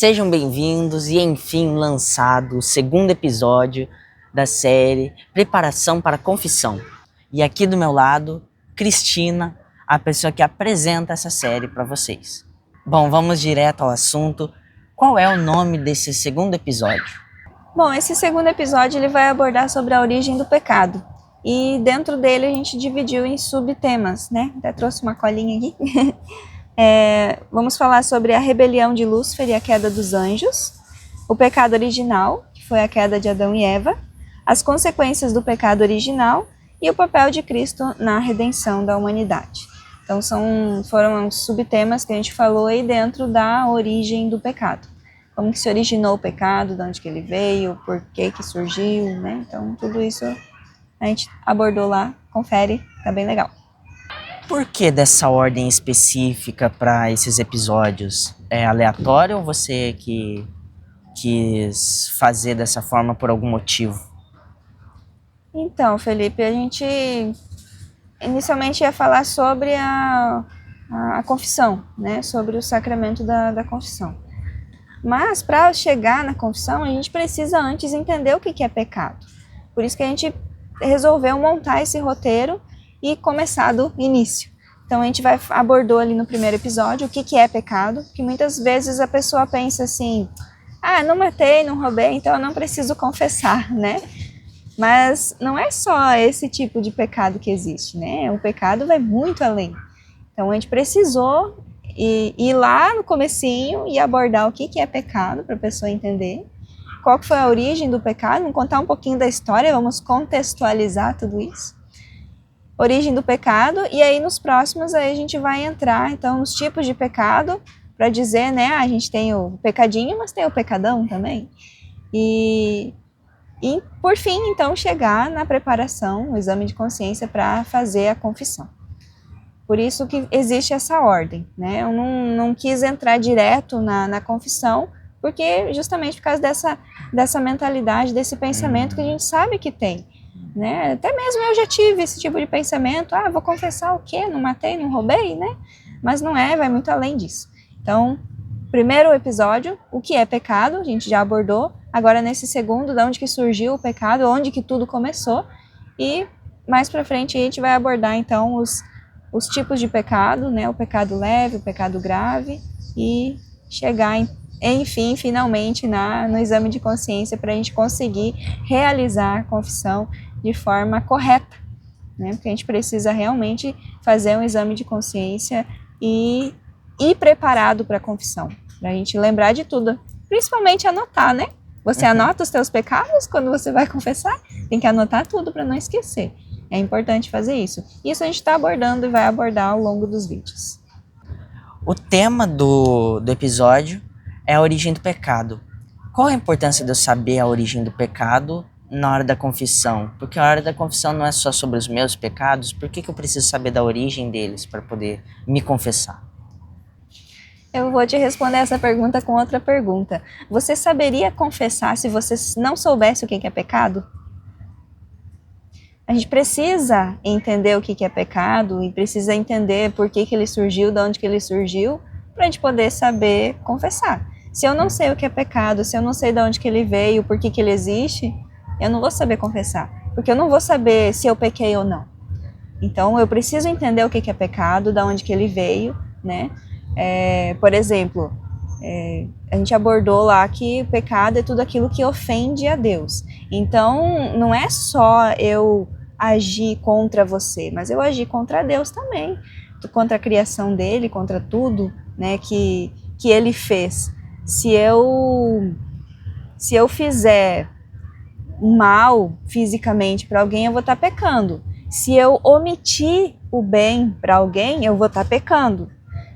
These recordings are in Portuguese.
Sejam bem-vindos e enfim lançado o segundo episódio da série Preparação para a Confissão. E aqui do meu lado, Cristina, a pessoa que apresenta essa série para vocês. Bom, vamos direto ao assunto. Qual é o nome desse segundo episódio? Bom, esse segundo episódio ele vai abordar sobre a origem do pecado. E dentro dele a gente dividiu em subtemas, né? Até trouxe uma colinha aqui. Vamos falar sobre a rebelião de Lúcifer e a queda dos anjos, o pecado original, que foi a queda de Adão e Eva, as consequências do pecado original e o papel de Cristo na redenção da humanidade. Então foram os subtemas que a gente falou aí dentro da origem do pecado. Como que se originou o pecado, de onde que ele veio, por que que surgiu, né? Então tudo isso a gente abordou lá, confere, tá bem legal. Por que dessa ordem específica para esses episódios? É aleatório ou você que quis fazer dessa forma por algum motivo? Então, Felipe, a gente inicialmente ia falar sobre a confissão, né? Sobre o sacramento da confissão. Mas para chegar na confissão, a gente precisa antes entender o que é pecado. Por isso que a gente resolveu montar esse roteiro e começar do início. Então a gente abordou ali no primeiro episódio o que é pecado, que muitas vezes a pessoa pensa assim, não matei, não roubei, então eu não preciso confessar, né? Mas não é só esse tipo de pecado que existe, né? O pecado vai muito além. Então a gente precisou ir lá no comecinho e abordar o que é pecado para a pessoa entender. Qual que foi a origem do pecado, vamos contar um pouquinho da história, vamos contextualizar tudo isso. Origem do pecado, e aí nos próximos aí a gente vai entrar então nos tipos de pecado, para dizer, né, a gente tem o pecadinho, mas tem o pecadão também. E por fim, então, chegar na preparação, o exame de consciência para fazer a confissão. Por isso que existe essa ordem, né? Eu não quis entrar direto na confissão, porque justamente por causa dessa mentalidade, desse pensamento que a gente sabe que tem, né? Até mesmo eu já tive esse tipo de pensamento, vou confessar o quê? Não matei, não roubei, né? Mas não vai muito além disso. Então, primeiro episódio, o que é pecado, a gente já abordou. Agora nesse segundo, de onde que surgiu o pecado, onde que tudo começou. E mais pra frente a gente vai abordar então os tipos de pecado, né? O pecado leve, o pecado grave e chegar enfim, finalmente no exame de consciência para a gente conseguir realizar a confissão de forma correta, né? Porque a gente precisa realmente fazer um exame de consciência e ir preparado para a confissão, para a gente lembrar de tudo, principalmente anotar, né? Você anota os teus pecados quando você vai confessar, tem que anotar tudo para não esquecer. É importante fazer isso. Isso a gente está abordando e vai abordar ao longo dos vídeos. O tema do episódio é a origem do pecado. Qual a importância de eu saber a origem do pecado na hora da confissão? Porque a hora da confissão não é só sobre os meus pecados, por que eu preciso saber da origem deles para poder me confessar? Eu vou te responder essa pergunta com outra pergunta. Você saberia confessar se você não soubesse o que é pecado? A gente precisa entender o que é pecado e precisa entender por que ele surgiu, de onde que ele surgiu, para a gente poder saber confessar. Se eu não sei o que é pecado, se eu não sei de onde que ele veio, por que ele existe, eu não vou saber confessar, porque eu não vou saber se eu pequei ou não. Então eu preciso entender o que é pecado, de onde que ele veio, né? Por exemplo, a gente abordou lá que o pecado é tudo aquilo que ofende a Deus. Então não é só eu agir contra você, mas eu agir contra Deus também, contra a criação dele, contra tudo, né, que ele fez. Se eu fizer mal fisicamente para alguém, eu vou estar pecando. Se eu omitir o bem para alguém, eu vou estar pecando.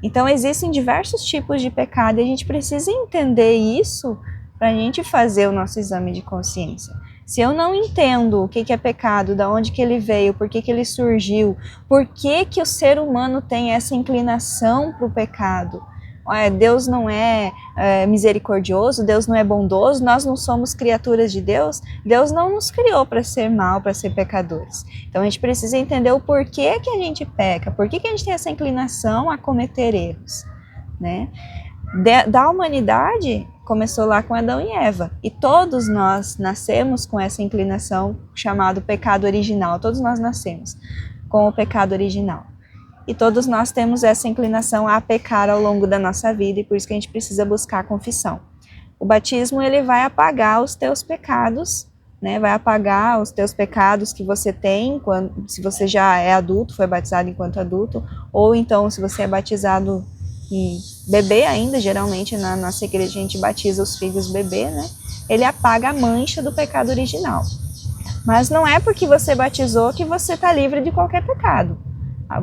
Então existem diversos tipos de pecado e a gente precisa entender isso para a gente fazer o nosso exame de consciência. Se eu não entendo o que é pecado, de onde que ele veio, por que ele surgiu, por que o ser humano tem essa inclinação para o pecado, Deus não é misericordioso, Deus não é bondoso, nós não somos criaturas de Deus, Deus não nos criou para ser mal, para ser pecadores. Então a gente precisa entender o porquê que a gente peca, por que a gente tem essa inclinação a cometer erros, né? da humanidade começou lá com Adão e Eva. E todos nós nascemos com essa inclinação chamada pecado original. Todos nós nascemos com o pecado original. E todos nós temos essa inclinação a pecar ao longo da nossa vida, e por isso que a gente precisa buscar a confissão. O batismo, ele vai apagar os teus pecados, né? Vai apagar os teus pecados que você tem, se você já é adulto, foi batizado enquanto adulto, ou então se você é batizado e bebê ainda, geralmente na nossa igreja a gente batiza os filhos bebê, né? Ele apaga a mancha do pecado original. Mas não é porque você batizou que você está livre de qualquer pecado.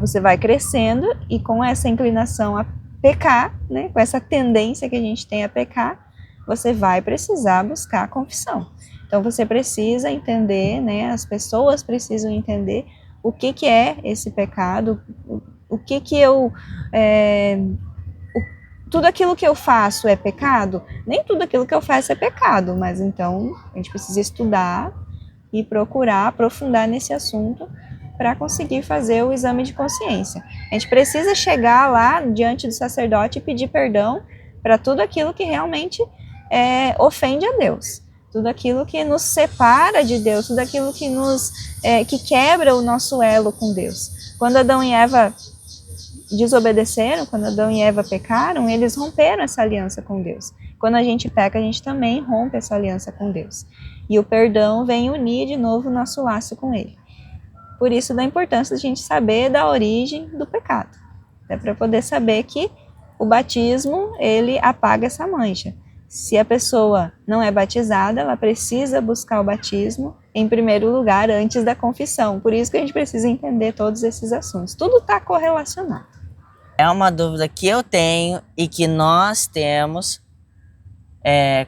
Você vai crescendo e com essa inclinação a pecar, né? Com essa tendência que a gente tem a pecar, você vai precisar buscar a confissão. Então você precisa entender, né? As pessoas precisam entender o que é esse pecado, o que eu... tudo aquilo que eu faço é pecado? Nem tudo aquilo que eu faço é pecado, mas então a gente precisa estudar e procurar aprofundar nesse assunto para conseguir fazer o exame de consciência. A gente precisa chegar lá diante do sacerdote e pedir perdão para tudo aquilo que realmente ofende a Deus, tudo aquilo que nos separa de Deus, tudo aquilo que que quebra o nosso elo com Deus. Quando Adão e Eva desobedeceram, quando Adão e Eva pecaram, eles romperam essa aliança com Deus. Quando a gente peca, a gente também rompe essa aliança com Deus. E o perdão vem unir de novo o nosso laço com Ele. Por isso da importância de a gente saber da origem do pecado. É para poder saber que o batismo, ele apaga essa mancha. Se a pessoa não é batizada, ela precisa buscar o batismo em primeiro lugar antes da confissão. Por isso que a gente precisa entender todos esses assuntos. Tudo está correlacionado. É uma dúvida que eu tenho e que nós temos.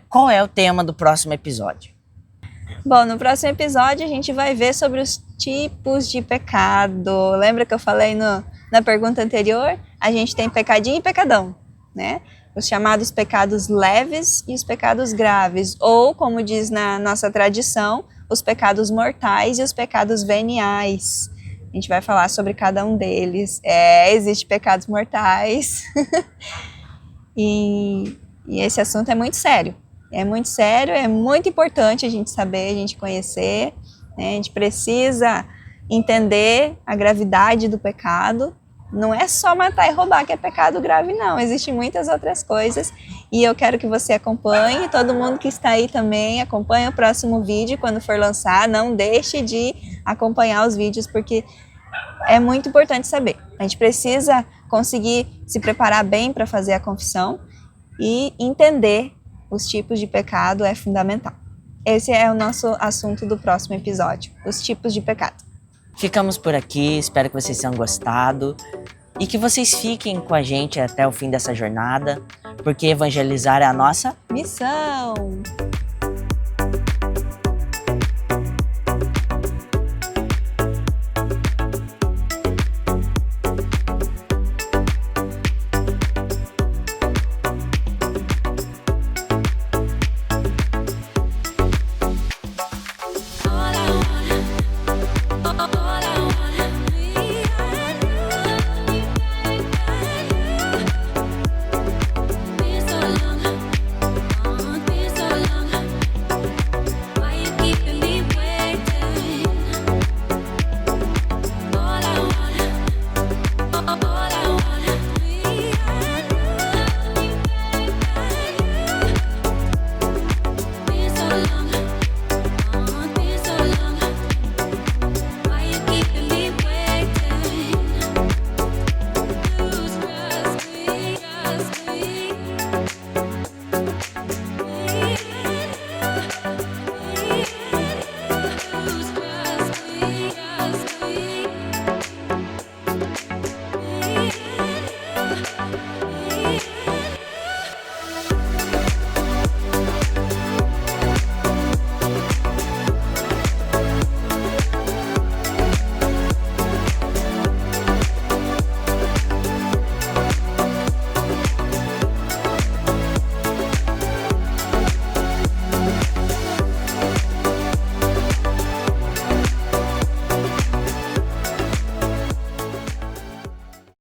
Qual é o tema do próximo episódio? Bom, no próximo episódio a gente vai ver sobre os tipos de pecado. Lembra que eu falei na pergunta anterior? A gente tem pecadinho e pecadão, né? Os chamados pecados leves e os pecados graves, ou, como diz na nossa tradição, os pecados mortais e os pecados veniais. A gente vai falar sobre cada um deles. Existem pecados mortais. e esse assunto é muito sério. É muito sério, é muito importante a gente saber, a gente conhecer, né? A gente precisa entender a gravidade do pecado. Não é só matar e roubar que é pecado grave, não. Existem muitas outras coisas e eu quero que você acompanhe. Todo mundo que está aí também, acompanhe o próximo vídeo quando for lançar. Não deixe de acompanhar os vídeos porque é muito importante saber. A gente precisa conseguir se preparar bem para fazer a confissão e entender os tipos de pecado é fundamental. Esse é o nosso assunto do próximo episódio, os tipos de pecado. Ficamos por aqui, espero que vocês tenham gostado e que vocês fiquem com a gente até o fim dessa jornada, porque evangelizar é a nossa missão!